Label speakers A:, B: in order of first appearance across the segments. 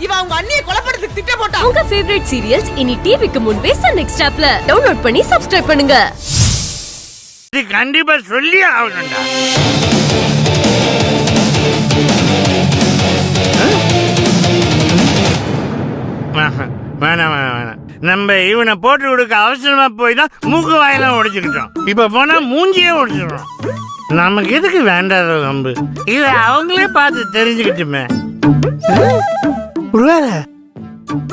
A: இவன் அவங்க அண்ணியை கொலைப்படுறதுக்கு திட்டம் போட்டான்.
B: உங்க ஃபேவரட் சீரியல்ஸ் இனி டிவிக்கு முன்பே சன் நெக்ஸ்ட் ஆப்ல டவுன்லோட் பண்ணி சப்ஸ்கிரைப் பண்ணுங்க.
C: இது கண்டிப்பா சொல்லி ஆகணும்டா. வேணாம் வேணாம் வேணாம். நம்ம இவனை போட்டு கொடுக்க அவசரமா போய் தான் மூக்கு வாயெல்லாம் உடைச்சுக்கிட்டோம். இப்ப போனா மூஞ்சியே உடைச்சிடுறோம். நமக்கு எதுக்கு வேண்டாத வம்பு? இதை அவங்களே பார்த்து தெரிஞ்சுக்கிட்டுமே. ஒருவேளை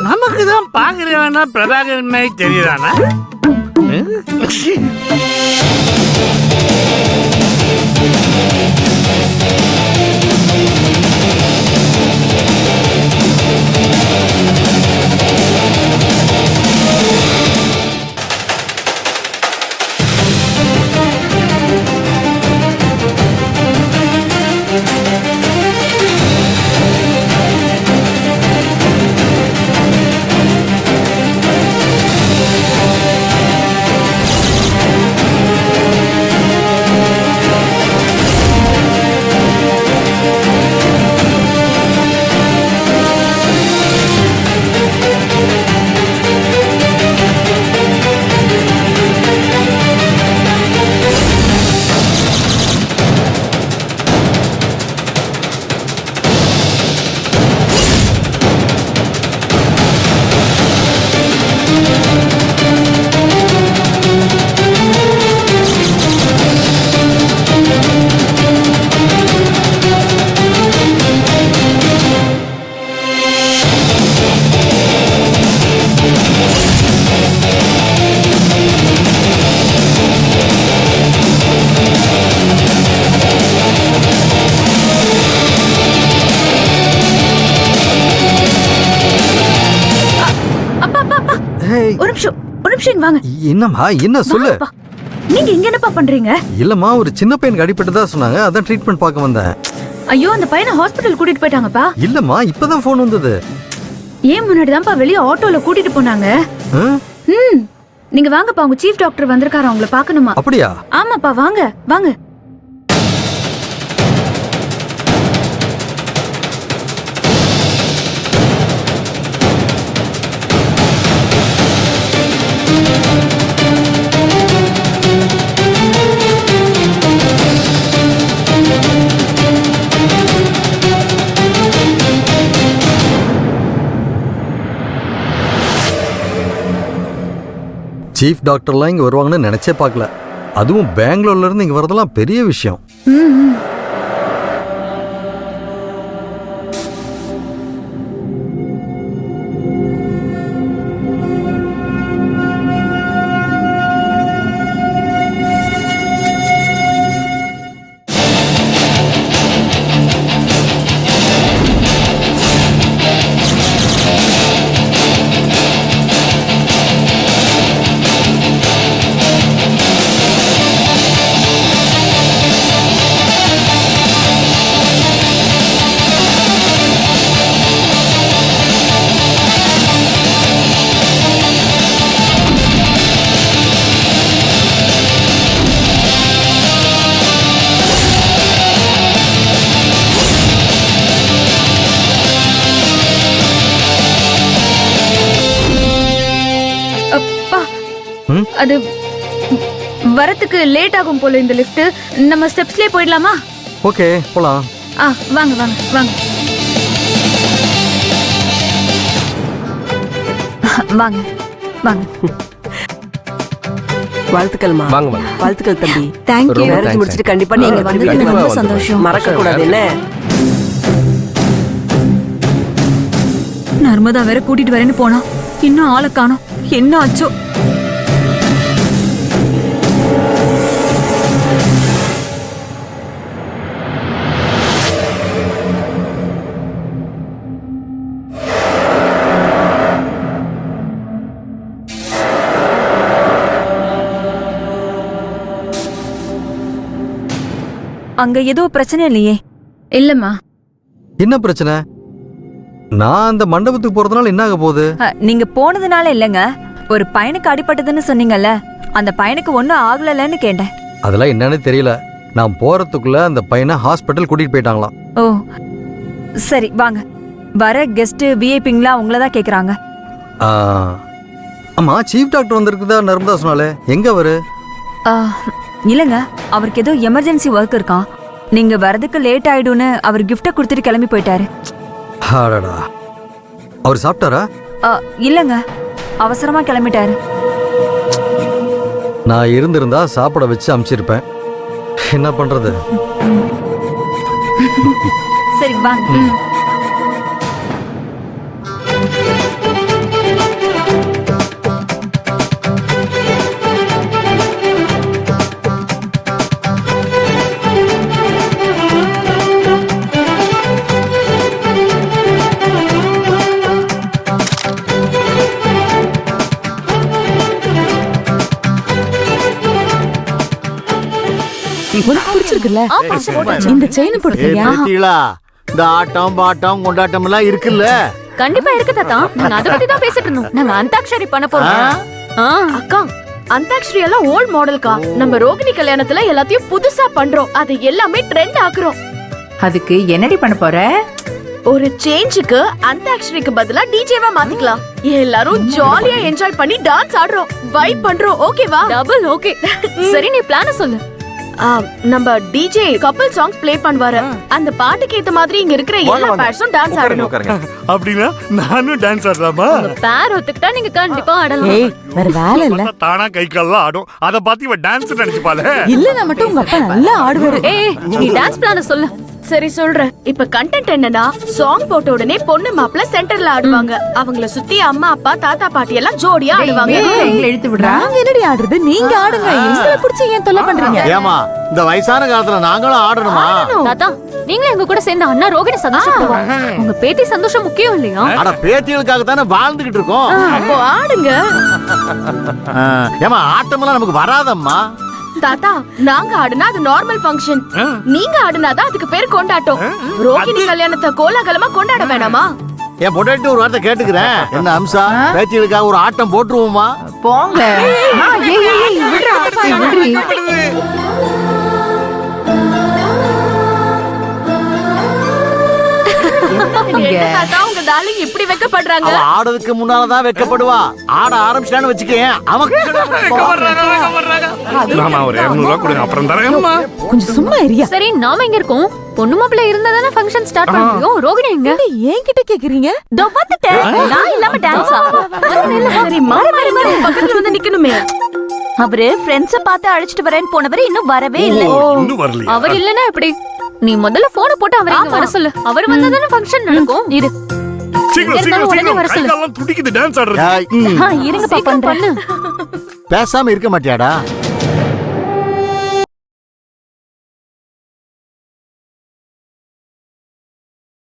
C: நமக்கு தான் பாக்குற வேண்டாம் பிரபாகரன் மாதிரி தெரியுறானா?
D: ஒரு நிமிஷம் வாங்க.
E: என்னம்மா என்ன சொல்லு?
D: நீங்க இங்க என்னப்பா பண்றீங்க?
E: இல்லம்மா ஒரு சின்ன பையனுக்கு அடிபட்டதா சொன்னாங்க, அதான் ட்ரீட்மெண்ட் பார்க்க வந்தேன்.
D: ஐயோ அந்த பையனை ஹாஸ்பிடல் கூட்டிட்டு போயிட்டாங்கப்பா.
E: இல்லம்மா இப்பதான் போன் வந்தது.
D: ஏன் முன்னாடி தான்ப்பா வெளியே ஆட்டோல கூட்டிட்டு போனாங்க. நீங்க வாங்கப்பா, உங்க சீஃப் டாக்டர் வந்திருக்காரு, அவங்கள பார்க்கணுமா?
E: அப்படியா?
D: ஆமாப்பா வாங்க வாங்க.
E: சீஃப் டாக்டர்லாம் இங்க வருவாங்கன்னு நினைச்சே பார்க்கல. அதுவும் பெங்களூர்ல இருந்து இங்க வரதெல்லாம் பெரிய விஷயம்.
D: அது வரத்துக்கு லேட் ஆகும் போல இந்த லிஃப்ட். நம்ம ஸ்டெப்ஸ்லயே போயிடலாமா?
E: ஓகே போலாம்.
D: வாங்க வாங்க வாங்க
F: வாங்க வாங்க.
G: வாழ்த்துக்கள்மா.
H: வாங்க வாங்க.
G: வாழ்த்துக்கள் தம்பி.
F: Thank you.
G: மேரேஜ் முடிச்சிட்டு கண்டிப்பா நீங்க
F: வந்தது ரொம்ப சந்தோஷம்.
G: மறக்க கூடாது என்ன?
F: நர்மதா வேற கூட்டிட்டு வரேன்னு போனா, இன்னும் ஆளை காணோம். என்ன ஆச்சோ? அங்க ஏதோ பிரச்சனை இல்லையே?
D: இல்லம்மா.
E: என்ன பிரச்சனை? நான் அந்த மண்டபத்துக்கு போறதுனால என்ன ஆக போகுது?
F: நீங்க போனதுனால இல்லங்க, ஒரு பையனுக்கு அடிபட்டதுன்னு சொன்னீங்கல்ல, அந்த பையனுக்கு ஒன்னும் ஆகலன்னு கேட்டேன்.
E: அதெல்லாம் என்னன்னு தெரியல. நான் போறதுக்குள்ள அந்த பையனை ஹாஸ்பிட்டல் கூட்டிட்டு போயிட்டாங்களாம்.
F: ஓ சரி வாங்க. வர கெஸ்ட் விஐபிங்களா உங்கள தான் கேக்குறாங்க.
E: ஆ, ஆமா சீஃப் டாக்டர் வந்திருக்குதா நர்மதா சொன்னாலே, எங்க அவரு?
F: ஆ, இல்லங்க, அவருக்கு ஏதோ எமர்ஜென்சி ஒர்க் இருக்கான். நீங்க வரதுக்கு லேட் ஆயிடும்னு அவர் கிஃப்ட கொடுத்துட்டு கிளம்பி போயிட்டாரு.
E: அடடா, அவர் சாப்பிட்டாரா?
F: இல்லங்க, அவசரமா கிளம்பிட்டாரு.
E: நான் இருந்திருந்தா சாப்பிட வச்சு அனுப்பிச்சிருப்பேன். என்ன பண்றது?
F: சரி வாங்க.
A: உனக்கு பிடிச்சிருக்குல்ல இந்த செயின் போட்டுக்கியா?
H: இந்த ஆட்டம் பாட்டம் கொண்டாட்டம் எல்லாம் இருக்குல்ல.
B: கண்டிப்பா இருக்கு தாத்தா. நாங்க அத பத்தி தான் பேசிட்டு இருந்தோம். நாங்க அந்தாக்ஷரி பண்ண போறோம்.
D: அக்கா, அந்தாக்ஷரி எல்லாம் ஓல்ட் மாடல்கா. நம்ம ரோகிணி கல்யாணத்துல எல்லாத்தையும் புதுசா பண்றோம். அது எல்லாமே ட்ரெண்ட் ஆக்குறோம்.
A: அதுக்கு என்னடி பண்ண போற?
D: ஒரு சேஞ்சுக்கு அந்தாக்ஷரிக்கு பதிலா டிஜேவா மாத்திக்கலாம். எல்லாரும் ஜாலியா என்ஜாய் பண்ணி டான்ஸ் ஆடுறோம், வைப் பண்றோம். ஓகேவா?
B: Double okay. சரி, நீ பிளான சொல்லு.
D: நம்ம டிஜே கப்பல் சாங்ஸ் ப்ளே பண்ணுவாரு. அந்த பாட்டுக்கு ஏத்த மாதிரி இங்க இருக்கிற எல்லா பேர்ஸும் டான்ஸ் ஆடணும்.
C: அப்படின்னா நானும் டான்ஸ் ஆடலாமா?
B: உங்க பேர் ஒத்துக்கிட்டா நீங்க கண்டிப்பா ஆடலாம்.
A: ஏய், வேற வேலை இல்ல.
C: தானா கை கால்லாம் ஆடும். அத பார்த்து இவ டான்ஸ் நினைச்சுப்பாளே.
A: இல்லனா மட்டும் உங்க அப்பா நல்லா ஆடுவாரு.
B: ஏய், நீ டான்ஸ் பிளான சொல்லு.
D: சரி சொல்றேன். இப்ப கண்டென்ட் என்னன்னா, சாங் போட்ட உடனே பொண்ணு மாப்பிள்ள சென்டர்ல ஆடுவாங்க. அவங்கள சுத்தி அம்மா அப்பா தாத்தா பாட்டி எல்லாம் ஜோடியா ஆடுவாங்க.
A: எங்களை இழுத்து விடுறா. நாங்க என்னடி ஆடுறது? நீங்க ஆடுங்க. எங்களை பிடிச்சி ஏன் தொல்லை பண்றீங்க?
H: ஏமா இந்த வயசான காலத்துல நாங்களும் ஆடணுமா?
B: தாத்தா, நீங்களும் எங்க கூட சேர்ந்து அண்ணா ரோகிணி சந்தோஷப்படுவாங்க. உங்க பேத்தி சந்தோஷம் முக்கியம் இல்லையா?
H: அட பேத்திகளுக்காக தானே வாழ்ந்துகிட்டு இருக்கோம்.
D: அப்போ ஆடுங்க.
H: ஏமா ஆட்டமெல்லாம் நமக்கு வராதம்மா.
D: தாத்தா, நாங்க ஆடுனா அது நார்மல் ஃபங்க்ஷன். நீங்க ஆடுனாதான் அதுக்கு பேர் கொண்டாட்டம். ரோகிணி கல்யாணத்தை கோலாகலமா கொண்டாட வேணாமா?
H: என் பொண்டாட்டி ஒரு வார்த்தை கேட்டுக்கிறேன். என்ன அம்சா, பேத்திகளுக்காக ஒரு ஆட்டம் போட்டுருவோமா?
A: போங்க. விடுறா, விடுறி.
D: என்ன தாத்தா, உங்க டார்லிங் இப்படி வெக்கப்படுறாங்க?
H: அவ ஆடுறதுக்கு முன்னாலதான் வெக்கப்படுவா. ஆட ஆரம்பிச்சிட்டான்னு வச்சுக்கேன், அவன்
C: மாமா ஒரு 200 ரூபாய் கொடுங்க, அப்புறம் தரேன்மா.
A: கொஞ்சம் சும்மா இரியா.
B: சரி, நாம எங்க இருக்கோம்? பொண்ணு மாப்பிள்ள இருந்தா தானே ஃபங்க்ஷன் ஸ்டார்ட் பண்ண முடியும். ரோகிணி எங்க?
A: என்கிட்ட கேக்குறீங்க?
B: தோ வந்துட்டேன். நான் இல்லாம டான்ஸ்
D: சரி, மாறி மாறி மாறி பக்கத்துல வந்து நிக்கணுமே.
F: அவரு ஃப்ரெண்ட்ஸ பார்த்து அழைச்சிட்டு வரேன்னு போனவர் இன்னும் வரவே இல்ல.
C: இன்னும் வரலையா?
B: அவர் இல்லனா எப்படி? நீ முதல்ல போன் போட்டு அவரை இங்க வர சொல்லு. அவர் வந்தா தானே ஃபங்க்ஷன் நடக்கும். இரு.
C: சீக்கிரம்
B: உடனே
C: சீக்கிரம்
B: வர
C: கை
B: சொல்லு.
C: கால்லாம் துடிக்குது டான்ஸ் ஆடுறது.
H: ஏய்,
B: இருங்க பாப்பா.
H: பேசாம இருக்க மாட்டியாடா?